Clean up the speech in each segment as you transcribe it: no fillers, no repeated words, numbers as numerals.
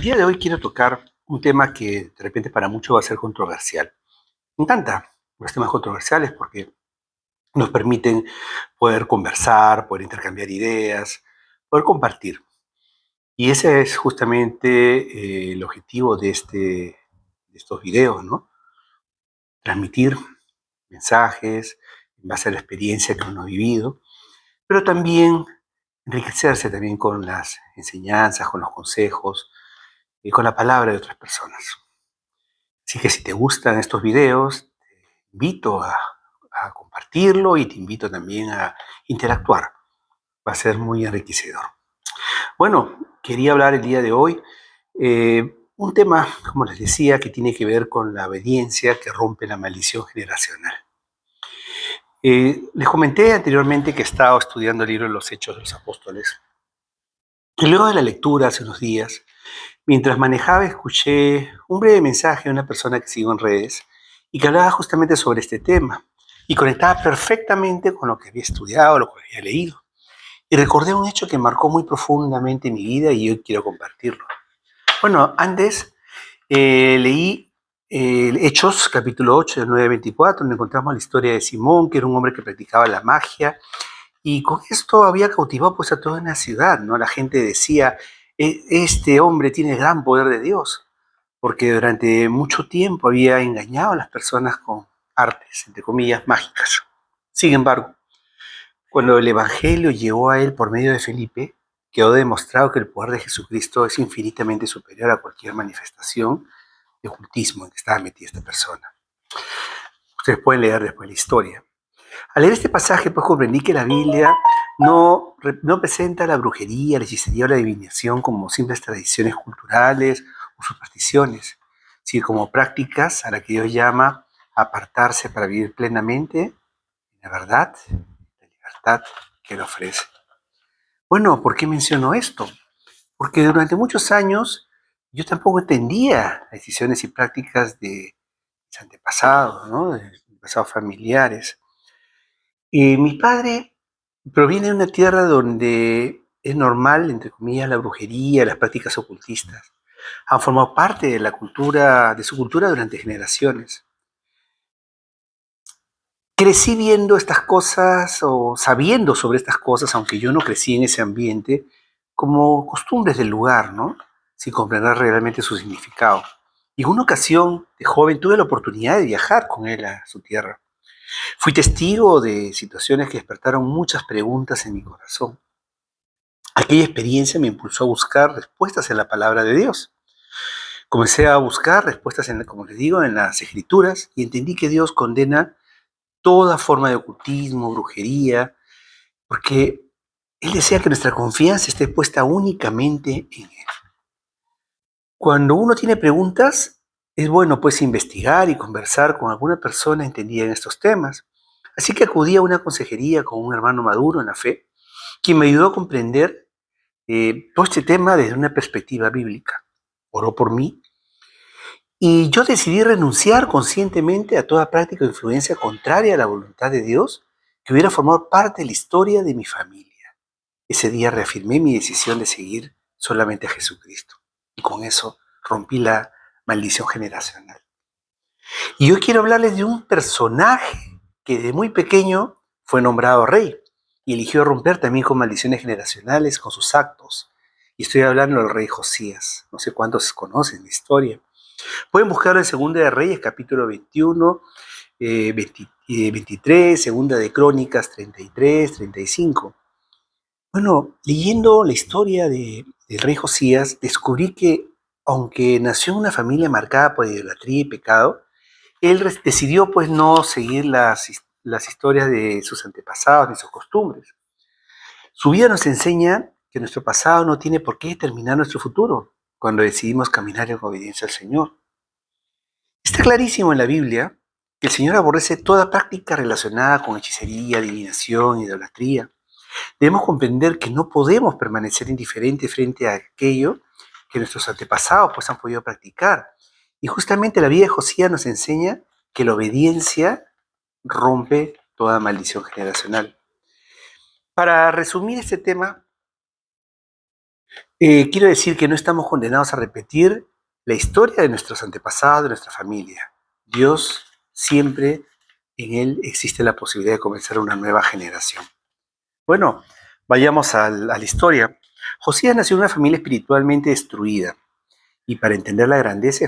día de hoy quiero tocar un tema que de repente para muchos va a ser controversial. Me encanta los temas controversiales porque nos permiten poder conversar, poder intercambiar ideas, poder compartir. Y ese es justamente el objetivo de estos videos, ¿no? Transmitir mensajes en base a la experiencia que uno ha vivido, pero también enriquecerse también con las enseñanzas, con los consejos y con la palabra de otras personas. Así que si te gustan estos videos, te invito a compartirlo y te invito también a interactuar. Va a ser muy enriquecedor. Bueno, quería hablar el día de hoy un tema, como les decía, que tiene que ver con la obediencia que rompe la maldición generacional. Les comenté anteriormente que he estado estudiando el libro de los Hechos de los Apóstoles. Y luego de la lectura hace unos días, mientras manejaba, escuché un breve mensaje de una persona que sigo en redes y que hablaba justamente sobre este tema y conectaba perfectamente con lo que había estudiado, lo que había leído. Y recordé un hecho que marcó muy profundamente mi vida y hoy quiero compartirlo. Bueno, antes leí Hechos, capítulo 8, del 9 al 24, donde encontramos la historia de Simón, que era un hombre que practicaba la magia, y con esto había cautivado pues a toda una ciudad, ¿no? La gente decía, este hombre tiene gran poder de Dios, porque durante mucho tiempo había engañado a las personas con artes, entre comillas, mágicas. Sin embargo, cuando el Evangelio llegó a él por medio de Felipe, quedó demostrado que el poder de Jesucristo es infinitamente superior a cualquier manifestación de ocultismo en que estaba metida esta persona. Ustedes pueden leer después la historia. Al leer este pasaje, pues comprendí que la Biblia no presenta la brujería, la hechicería o la adivinación como simples tradiciones culturales o supersticiones, sino como prácticas a las que Dios llama a apartarse para vivir plenamente la verdad, la libertad que Él ofrece. Bueno, ¿por qué menciono esto? Porque durante muchos años yo tampoco entendía las decisiones y prácticas de mis antepasados, ¿no? De mis antepasados familiares. Mi padre proviene de una tierra donde es normal, entre comillas, la brujería, las prácticas ocultistas. Han formado parte de la cultura, de su cultura durante generaciones. Crecí viendo estas cosas o sabiendo sobre estas cosas, aunque yo no crecí en ese ambiente, como costumbres del lugar, ¿no? Sin comprender realmente su significado. Y en una ocasión, de joven, tuve la oportunidad de viajar con él a su tierra. Fui testigo de situaciones que despertaron muchas preguntas en mi corazón. Aquella experiencia me impulsó a buscar respuestas en la palabra de Dios. Comencé a buscar respuestas, como les digo, en las escrituras y entendí que Dios condena toda forma de ocultismo, brujería, porque Él desea que nuestra confianza esté puesta únicamente en Él. Cuando uno tiene preguntas, es bueno pues investigar y conversar con alguna persona entendida en estos temas. Así que acudí a una consejería con un hermano maduro en la fe, quien me ayudó a comprender todo este tema desde una perspectiva bíblica. Oró por mí y yo decidí renunciar conscientemente a toda práctica o influencia contraria a la voluntad de Dios que hubiera formado parte de la historia de mi familia. Ese día reafirmé mi decisión de seguir solamente a Jesucristo y con eso rompí la maldición generacional. Y hoy quiero hablarles de un personaje que de muy pequeño fue nombrado rey y eligió romper también con maldiciones generacionales con sus actos. Y estoy hablando del rey Josías. No sé cuántos conocen la historia. Pueden buscarlo en Segunda de Reyes, capítulo 21, 23, Segunda de Crónicas 33, 35. Bueno, leyendo la historia del rey Josías, descubrí que, aunque nació en una familia marcada por idolatría y pecado, él decidió pues no seguir las historias de sus antepasados ni sus costumbres. Su vida nos enseña que nuestro pasado no tiene por qué determinar nuestro futuro cuando decidimos caminar en obediencia al Señor. Está clarísimo en la Biblia que el Señor aborrece toda práctica relacionada con hechicería, adivinación, idolatría. Debemos comprender que no podemos permanecer indiferentes frente a aquello que nuestros antepasados pues, han podido practicar. Y justamente la vida de Josías nos enseña que la obediencia rompe toda maldición generacional. Para resumir este tema, Quiero decir que no estamos condenados a repetir la historia de nuestros antepasados, de nuestra familia. Dios siempre, en Él existe la posibilidad de comenzar una nueva generación. Bueno, vayamos a la historia. Josías nació en una familia espiritualmente destruida. Y para entender la grandeza de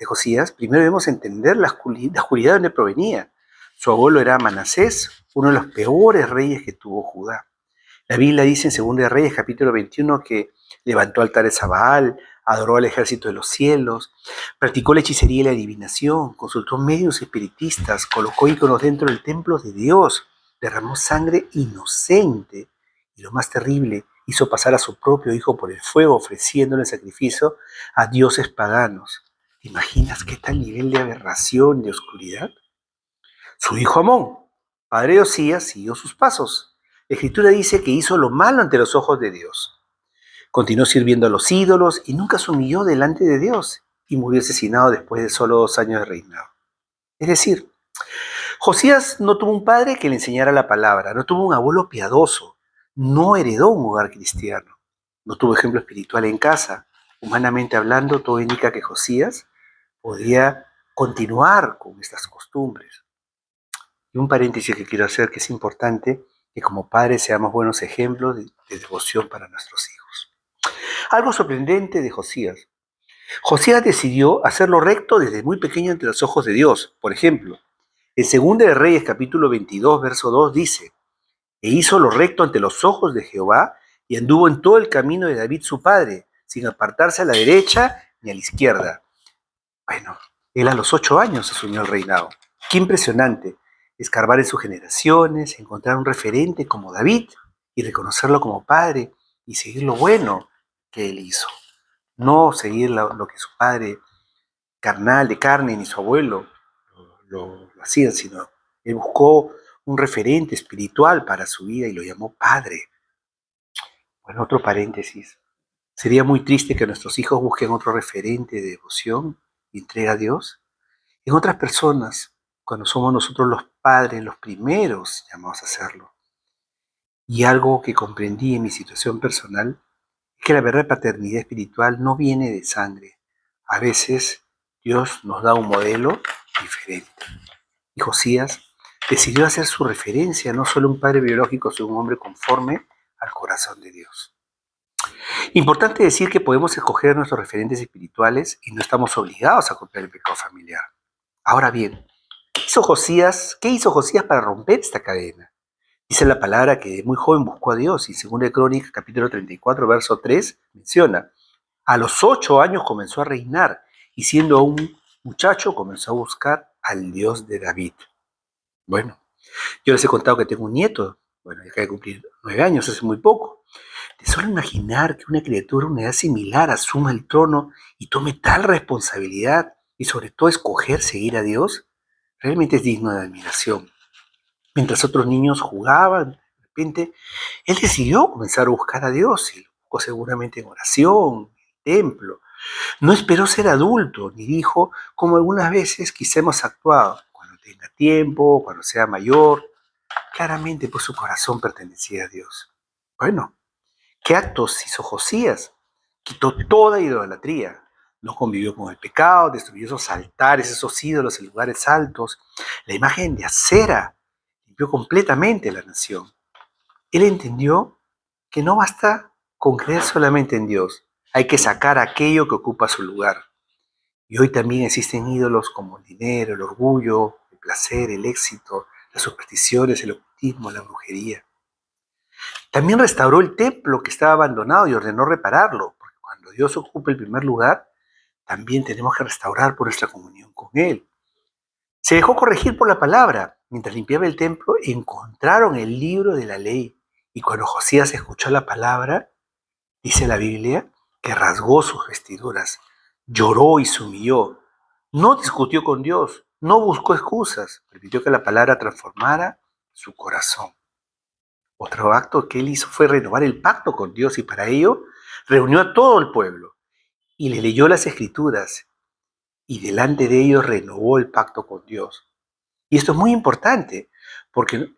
Josías, primero debemos entender la oscuridad de donde provenía. Su abuelo era Manasés, uno de los peores reyes que tuvo Judá. La Biblia dice en 2 de Reyes, capítulo 21, que levantó altares a Baal, adoró al ejército de los cielos, practicó la hechicería y la adivinación, consultó medios espiritistas, colocó íconos dentro del templo de Dios, derramó sangre inocente y, lo más terrible, hizo pasar a su propio hijo por el fuego, ofreciéndole en sacrificio a dioses paganos. ¿Te imaginas qué tal nivel de aberración, de oscuridad? Su hijo Amón, padre de Osías, siguió sus pasos. La Escritura dice que hizo lo malo ante los ojos de Dios. Continuó sirviendo a los ídolos y nunca se humilló delante de Dios, y murió asesinado después de solo 2 años de reinado. Es decir, Josías no tuvo un padre que le enseñara la palabra, no tuvo un abuelo piadoso, no heredó un hogar cristiano, no tuvo ejemplo espiritual en casa. Humanamente hablando, todo indica que Josías podía continuar con estas costumbres. Y un paréntesis que quiero hacer, que es importante que como padres seamos buenos ejemplos de devoción para nuestros hijos. Algo sorprendente de Josías. Josías decidió hacer lo recto desde muy pequeño ante los ojos de Dios. Por ejemplo, en 2 de Reyes capítulo 22, verso 2 dice: E hizo lo recto ante los ojos de Jehová y anduvo en todo el camino de David su padre, sin apartarse a la derecha ni a la izquierda. Bueno, él a los 8 años asumió el reinado. Qué impresionante escarbar en sus generaciones, encontrar un referente como David y reconocerlo como padre y seguir lo bueno que él hizo. No seguir lo que su padre carnal, de carne, ni su abuelo lo hacían, sino él buscó un referente espiritual para su vida y lo llamó padre. Bueno, otro paréntesis. Sería muy triste que nuestros hijos busquen otro referente de devoción y entrega a Dios en otras personas, cuando somos nosotros los padres, los primeros llamados a hacerlo. Y algo que comprendí en mi situación personal es que la verdadera paternidad espiritual no viene de sangre. A veces Dios nos da un modelo diferente. Y Josías decidió hacer su referencia no solo un padre biológico, sino un hombre conforme al corazón de Dios. Importante decir que podemos escoger nuestros referentes espirituales y no estamos obligados a copiar el pecado familiar. Ahora bien, ¿qué hizo Josías para romper esta cadena? Dice la palabra que de muy joven buscó a Dios y 2 capítulo 34, verso 3 menciona: a los 8 años comenzó a reinar y siendo aún un muchacho comenzó a buscar al Dios de David. Bueno, yo les he contado que tengo un nieto, bueno, ya acaba de cumplir 9 años, hace muy poco. De solo imaginar que una criatura de una edad similar asuma el trono y tome tal responsabilidad y sobre todo escoger seguir a Dios, realmente es digno de admiración. Mientras otros niños jugaban, de repente, él decidió comenzar a buscar a Dios y lo buscó seguramente en oración, en el templo. No esperó ser adulto, ni dijo, como algunas veces quizá hemos actuado, cuando tenga tiempo, cuando sea mayor. Claramente, pues su corazón pertenecía a Dios. Bueno, ¿qué actos hizo Josías? Quitó toda idolatría. No convivió con el pecado, destruyó esos altares, esos ídolos en lugares altos. La imagen de acera limpió completamente la nación. Él entendió que no basta con creer solamente en Dios. Hay que sacar aquello que ocupa su lugar. Y hoy también existen ídolos como el dinero, el orgullo, el placer, el éxito, las supersticiones, el ocultismo, la brujería. También restauró el templo que estaba abandonado y ordenó repararlo, porque cuando Dios ocupa el primer lugar, también tenemos que restaurar por nuestra comunión con Él. Se dejó corregir por la palabra. Mientras limpiaba el templo, encontraron el libro de la ley. Y cuando Josías escuchó la palabra, dice la Biblia, que rasgó sus vestiduras, lloró y se humilló. No discutió con Dios, no buscó excusas, permitió que la palabra transformara su corazón. Otro acto que él hizo fue renovar el pacto con Dios y para ello reunió a todo el pueblo y le leyó las escrituras y delante de ellos renovó el pacto con Dios. Y esto es muy importante porque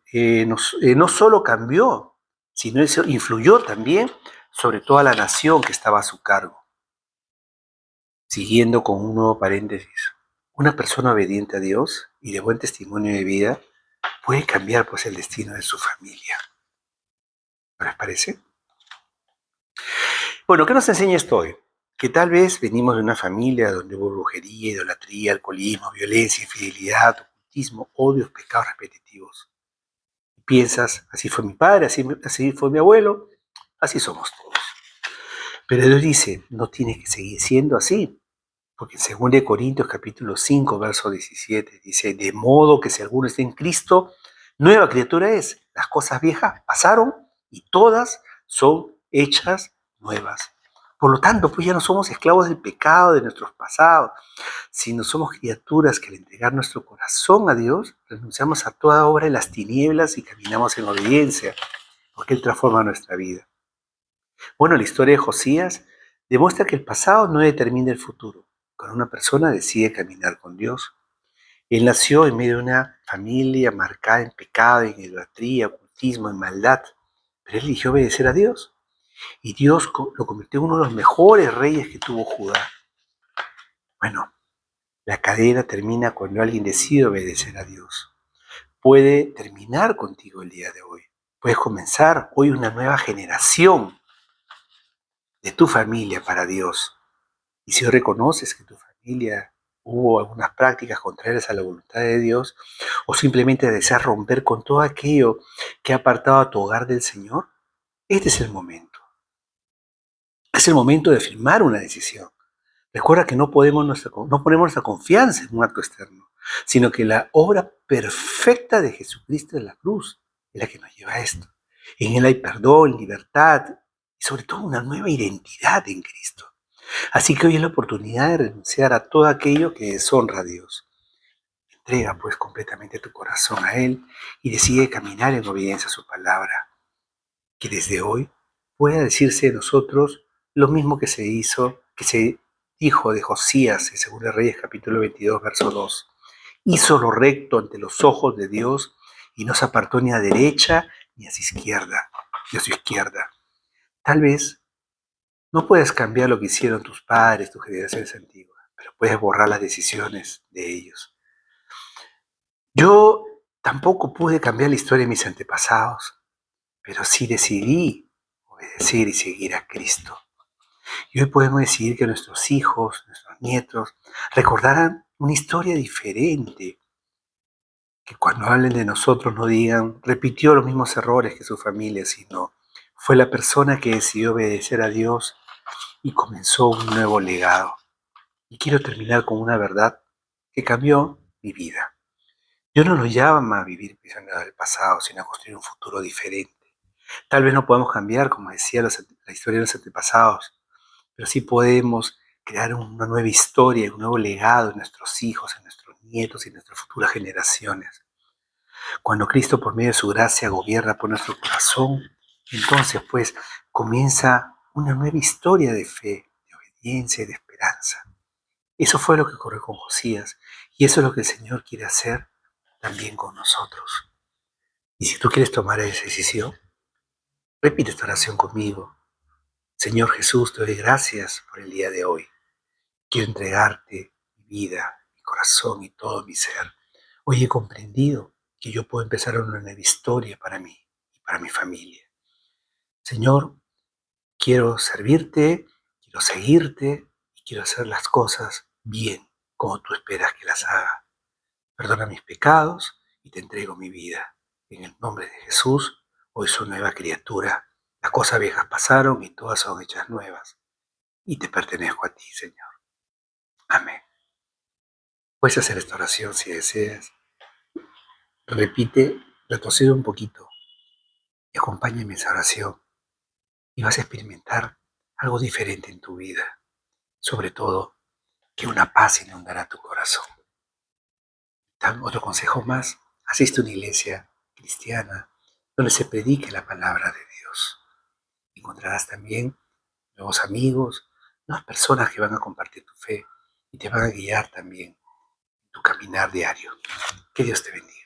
no solo cambió, sino eso influyó también sobre toda la nación que estaba a su cargo. Siguiendo con un nuevo paréntesis, una persona obediente a Dios y de buen testimonio de vida puede cambiar pues el destino de su familia. ¿No les parece? Bueno, ¿qué nos enseña esto hoy? Que tal vez venimos de una familia donde hubo brujería, idolatría, alcoholismo, violencia, infidelidad, ocultismo, odios, pecados repetitivos. Piensas, así fue mi padre, así fue mi abuelo, así somos todos. Pero Dios dice, no tiene que seguir siendo así. Porque en 2 Corintios capítulo 5, verso 17, dice, de modo que si alguno está en Cristo, nueva criatura es. Las cosas viejas pasaron y todas son hechas nuevas. Por lo tanto, pues ya no somos esclavos del pecado de nuestros pasados, sino somos criaturas que al entregar nuestro corazón a Dios, renunciamos a toda obra de las tinieblas y caminamos en obediencia, porque Él transforma nuestra vida. Bueno, la historia de Josías demuestra que el pasado no determina el futuro. Cuando una persona decide caminar con Dios, él nació en medio de una familia marcada en pecado, en idolatría, ocultismo, en maldad, pero él eligió obedecer a Dios y Dios lo convirtió en uno de los mejores reyes que tuvo Judá. Bueno, la cadena termina cuando alguien decide obedecer a Dios. Puede terminar contigo el día de hoy. Puedes comenzar hoy una nueva generación de tu familia para Dios. Y si hoy reconoces que tu familia hubo algunas prácticas contrarias a la voluntad de Dios, o simplemente deseas romper con todo aquello que ha apartado a tu hogar del Señor, este es el momento. Es el momento de firmar una decisión. Recuerda que no ponemos nuestra confianza en un acto externo, sino que la obra perfecta de Jesucristo en la cruz es la que nos lleva a esto. En Él hay perdón, libertad y sobre todo una nueva identidad en Cristo. Así que hoy es la oportunidad de renunciar a todo aquello que deshonra a Dios. Entrega pues completamente tu corazón a Él y decide caminar en obediencia a su palabra. Que desde hoy pueda decirse de nosotros lo mismo que se dijo de Josías en 2 Reyes capítulo 22, verso 2. Hizo lo recto ante los ojos de Dios y no se apartó ni a derecha ni a su izquierda. Tal vez no puedes cambiar lo que hicieron tus padres, tus generaciones antiguas, pero puedes borrar las decisiones de ellos. Yo tampoco pude cambiar la historia de mis antepasados, pero sí decidí obedecer y seguir a Cristo. Y hoy podemos decidir que nuestros hijos, nuestros nietos, recordaran una historia diferente, que cuando hablen de nosotros no digan, repitió los mismos errores que su familia, sino fue la persona que decidió obedecer a Dios y comenzó un nuevo legado. Y quiero terminar con una verdad que cambió mi vida. Dios no nos llama a vivir prisioneros del pasado, sino a construir un futuro diferente. Tal vez no podemos cambiar, como decía la historia de los antepasados, pero sí podemos crear una nueva historia, un nuevo legado en nuestros hijos, en nuestros nietos y en nuestras futuras generaciones. Cuando Cristo, por medio de su gracia, gobierna por nuestro corazón, entonces pues comienza una nueva historia de fe, de obediencia y de esperanza. Eso fue lo que ocurrió con Josías y eso es lo que el Señor quiere hacer también con nosotros. Y si tú quieres tomar esa decisión, repite esta oración conmigo. Señor Jesús, te doy gracias por el día de hoy. Quiero entregarte mi vida, mi corazón y todo mi ser. Hoy he comprendido que yo puedo empezar una nueva historia para mí y para mi familia. Señor, quiero servirte, quiero seguirte y quiero hacer las cosas bien, como tú esperas que las haga. Perdona mis pecados y te entrego mi vida. En el nombre de Jesús, hoy soy nueva criatura. Las cosas viejas pasaron y todas son hechas nuevas. Y te pertenezco a ti, Señor. Amén. Puedes hacer esta oración si deseas. Repite, retrocede un poquito y acompáñame en esa oración. Y vas a experimentar algo diferente en tu vida. Sobre todo, que una paz inundará tu corazón. Otro consejo más, asiste a una iglesia cristiana donde se predique la palabra de Dios. Encontrarás también nuevos amigos, nuevas personas que van a compartir tu fe y te van a guiar también en tu caminar diario. Que Dios te bendiga.